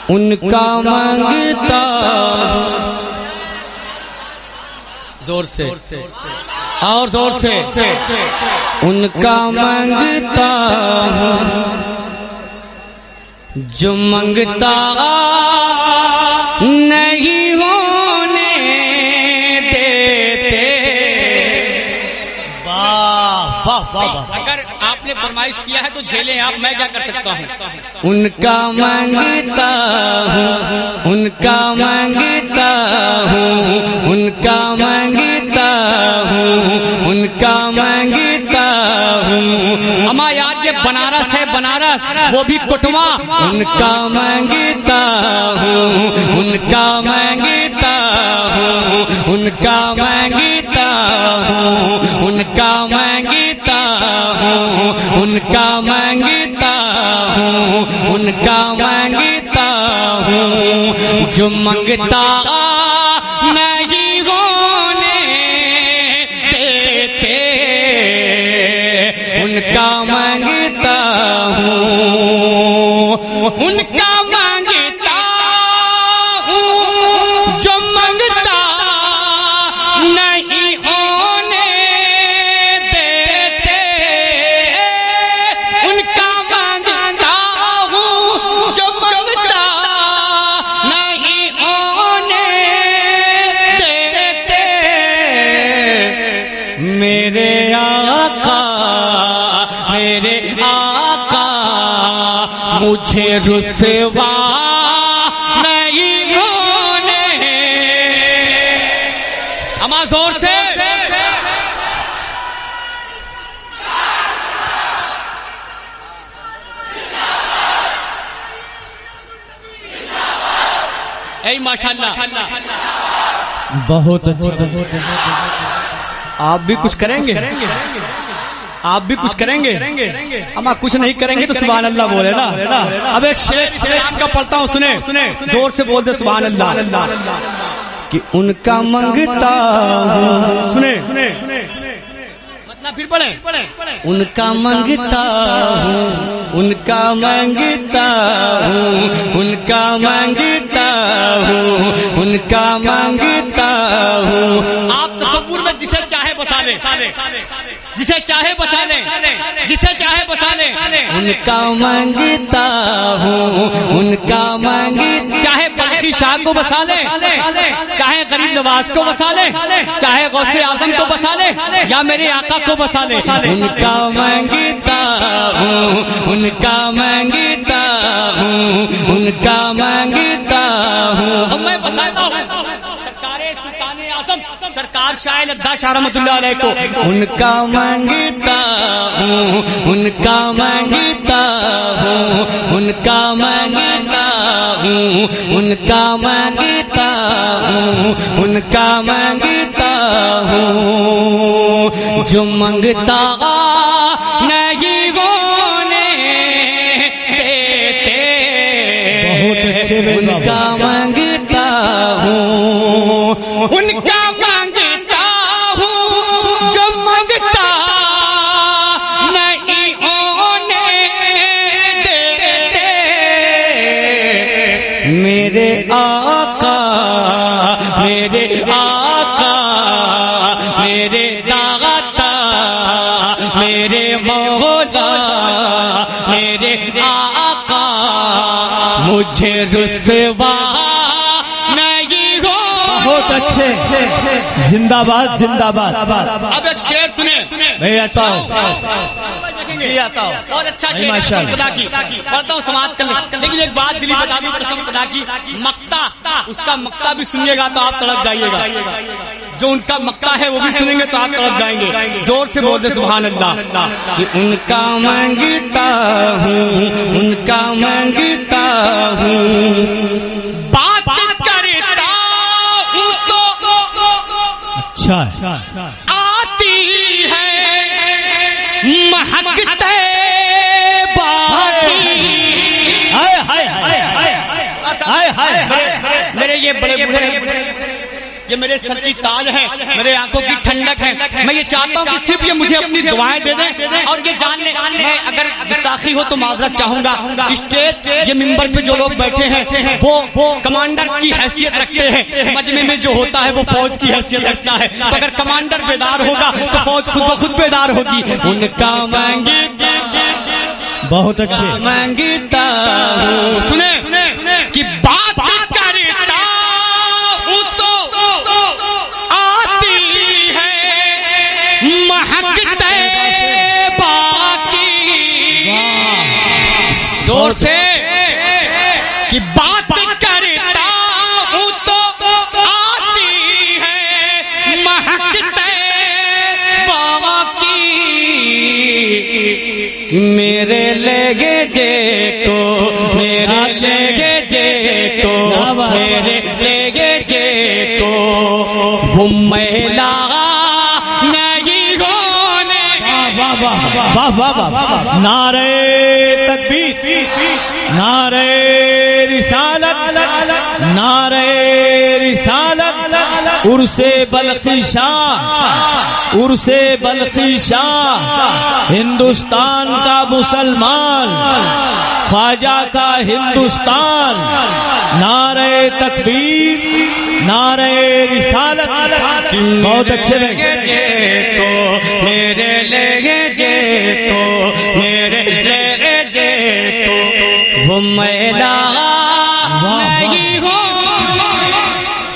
ان کا مانگتا زور سے اور زور سے ان کا مانگتا جو منگتا نہیں ہونے دیتے. واہ واہ واہ. اگر آپ نے فرمائش کیا ہے تو جھیلیں آپ, میں کیا کر سکتا ہوں. ان کا مانگتا ہوں, ان کا مانگتا ہوں, ان کا مانگتا ہوں, ان کا مانگتا ہوں. اما یار یہ بنارس ہے, بنارس وہ بھی کٹوا. ان کا مانگتا ہوں, ان کا مانگتا ہوں, ان کا مانگتا ہوں, ان کا مانگتا ہوں, ان کا مانگتا ہوں, ان کا مانگتا ہوں. جو منگتا نہیں ہونے دیتے ان کا مانگتا ہوں, ان کا مانگتا ہوں. جو منگتا نہیں ہونے دیتے ان کا مانگتا ہوں. جو منگتا نہیں ہونے دیتے میرے آقا, میرے آقا مجھے رسوا نہیں ہونے. اما زور سے اے ماشاءاللہ. بہت اچھا. آپ بھی کچھ کریں گے, آپ بھی کچھ کریں گے. اما کچھ نہیں کریں گے تو سبحان اللہ بولے نا. اب ایک شعر آپ کا پڑھتا ہوں, سنیں زور سے بول دے سبحان اللہ. کہ ان کا منگتا ہوں, سنیں مطلب پھر پڑھیں. ان کا منگتا ہوں, ان کا منگتا ہوں, ان کا منگتا ہوں, ان کا منگتا ہوں. آپ تصور میں جسے چاہے بسا لیں, جسے چاہے بسا لیں, جسے چاہے بسا لیں. ان کا منگتا ہوں, ان کا مانگ, چاہے بخشی شاہ کو بسا لیں, چاہے غریب نواز کو بسا لیں, چاہے غوث اعظم کو بسا لیں, یا میرے آقا کو بسا لیں. ان کا مانگتا ہوں, ان کا مانگتا ہوں, ان کا مانگتا ہوں. میں بساتا ہوں سرکار سلطان اعظم سرکار شاہ لدھا شاہ رحمۃ اللہ علیہ کو. ان کا مانگتا ہوں, ان کا مانگتا ہوں, ان کا مانگتا ہوں, ان کا مانگتا ہوں, ان کا مانگتا ہوں. جو منگتا نہیں ہونے دیتے ان کا مانگتا ہوں, ان کا مانگتا ہوں. جو منگتا نہیں ہونے دیتے میرے آقا, میرے آقا, میرے داغتا, میرے مولا, میرے آقا مجھے رسوا نہیں ہو. بہت اچھے. زندہ باد, زندہ باد. اب ایک شعر سنیں. میں آتا ہوں, بہت اچھا شعر خدا کی پڑھتا ہوں, سماعت کر لیں. لیکن ایک بات دلی بتا دوں قسم خدا کی, مقتا, اس کا مقتا بھی سنیے گا تو آپ تڑپ جائیے گا. جو ان کا مقتا ہے وہ بھی سنیں گے تو آپ تڑپ جائیں گے. زور سے بول دے سبحان اللہ. کہ ان کا مانگتا ہوں, ان کا مانگتا ہوں. بات کرتا ہوں تو اچھا آتی ہے مہکتے باقی. میرے یہ بڑے بوڑھے یہ میرے سر کی تاج ہے، میرے آنکھوں کی ٹھنڈک ہے. میں یہ چاہتا ہوں کہ صرف یہ مجھے اپنی دعائیں دے دیں اور یہ جان لیں. میں اگر گستاخی ہو تو معذرت چاہوں گا. اسٹیج یہ ممبر پہ جو لوگ بیٹھے ہیں وہ کمانڈر کی حیثیت رکھتے ہیں. مجمع میں جو ہوتا ہے وہ فوج کی حیثیت رکھتا ہے. تو اگر کمانڈر بیدار ہوگا تو فوج خود بخود بیدار ہوگی. ان کا مانگتا بہت اچھے مانگتا ہوں. سنیں کہ بات کرتا ہوں تو آتی ہے مہکتے باقی. زور سے کہ بات کرتا ہوں تو آتی ہے مہکتے باقی. میرے لگے جے کو میرے لگے جے کو میرے لگے جے کو وہ میلا نہیں ہونے. واہ واہ واہ واہ واہ. نعرہ تکبیر، نعرہ رسالت، نعرہ رسالت. عرس بلخی شاہ، عرس بلخی شاہ، ہندوستان کا مسلمان، خواجہ کا ہندوستان. نعرہ تکبیر، نعرہ رسالت. بہت اچھے لگے کو میرے لگے جے کو میرے لگے جے کو وہ میلا نہیں ہو.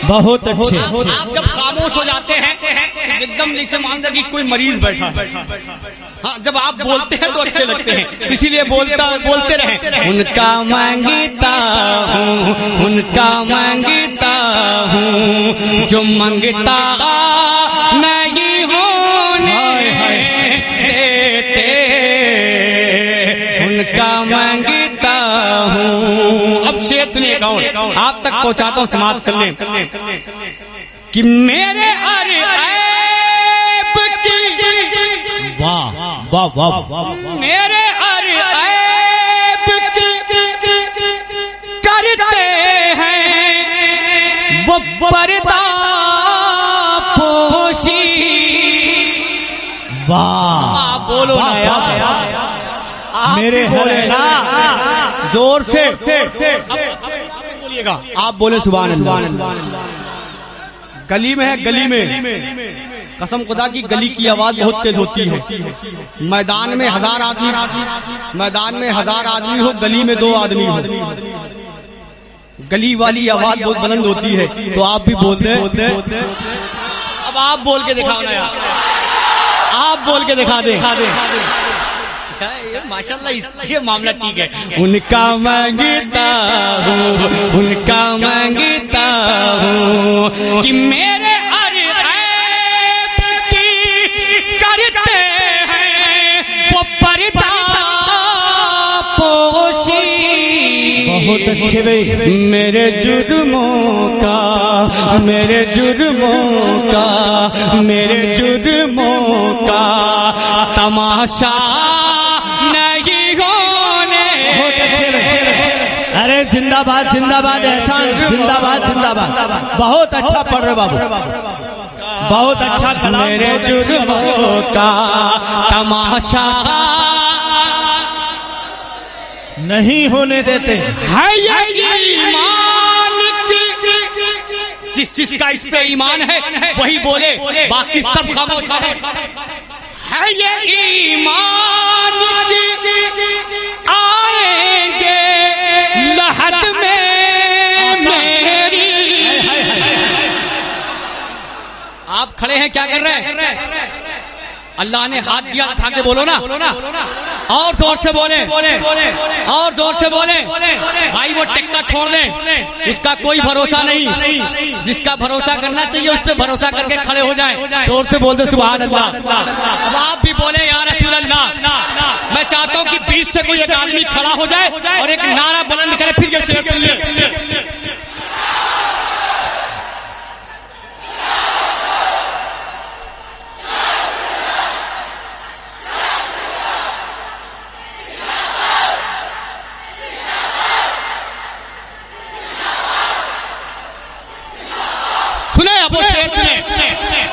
بہت اچھے. آپ جب خاموش ہو جاتے ہیں ایک دم جیسے مانتا کہ کوئی مریض بیٹھا ہے. ہاں جب آپ بولتے ہیں تو اچھے لگتے ہیں، اسی لیے بولتے رہیں. ان کا مانگتا ہوں، ان کا مانگتا ہوں جو منگتا نہیں ہونے دیتے. ان کا مانگتا ہوں. اب شعر سنیے گاؤں آپ تک پہنچاتا ہوں، سماعت کر لیں. کہ میرے ہر عیب کی واہ واہ واہ واہ. میرے ہر عیب کی کرتے ہیں وہ پردہ پوشی. واہ بولو نا یار، میرے بولے نا زور سے. بولیے گا آپ بولے سبحان اللہ. گلی میں ہے، گلی میں قسم خدا کی گلی کی آواز بہت تیز ہوتی ہے. میدان میں 1000 آدمی، میدان میں 1000 آدمی ہو، گلی میں 2 آدمی ہو، گلی والی آواز بہت بلند ہوتی ہے. تو آپ بھی بول دیں. اب آپ بول کے دکھاؤ نا یار، آپ بول کے دکھا دیں. ماشاء اللہ یہ معاملہ ٹھیک ہے. ان کا مانگتا ہوں، ان کا مانگتا ہوں کہ میرے ہر عیب کی کرتے ہیں وہ پردہ پوشی. بہت اچھے بھائی. میرے جرموں کا، میرے جرموں کا، میرے جرموں کا تماشا نہیں ہونے. ارے زندہ باد، زندہ باد احسان، زندہ باد، زندہ باد. بہت اچھا پڑھ رہے بابو، بہت اچھا کلام. میرے جرموں کا تماشا نہیں ہونے دیتے. ہے یہ ایمان کی، جس کا اس پہ ایمان ہے وہی بولے، باقی سب خاموش ہے. ہے یہ ایمان کی آئیں گے لحد میں میری. آپ کھڑے ہیں کیا کر رہے ہیں؟ اللہ نے ہاتھ دیا اٹھا کے بولو نا، اور زور سے بولیں، اور زور سے بولیں. بھائی وہ ٹکا چھوڑ دیں، اس کا کوئی بھروسہ نہیں. جس کا بھروسہ کرنا چاہیے اس پہ بھروسہ کر کے کھڑے ہو جائیں. زور سے بول دیں سبحان اللہ. اب آپ بھی بولیں یا رسول اللہ. میں چاہتا ہوں کہ بیچ سے کوئی ایک آدمی کھڑا ہو جائے اور ایک نعرہ بلند کرے، پھر یہ شعر سنیے. سنے ابو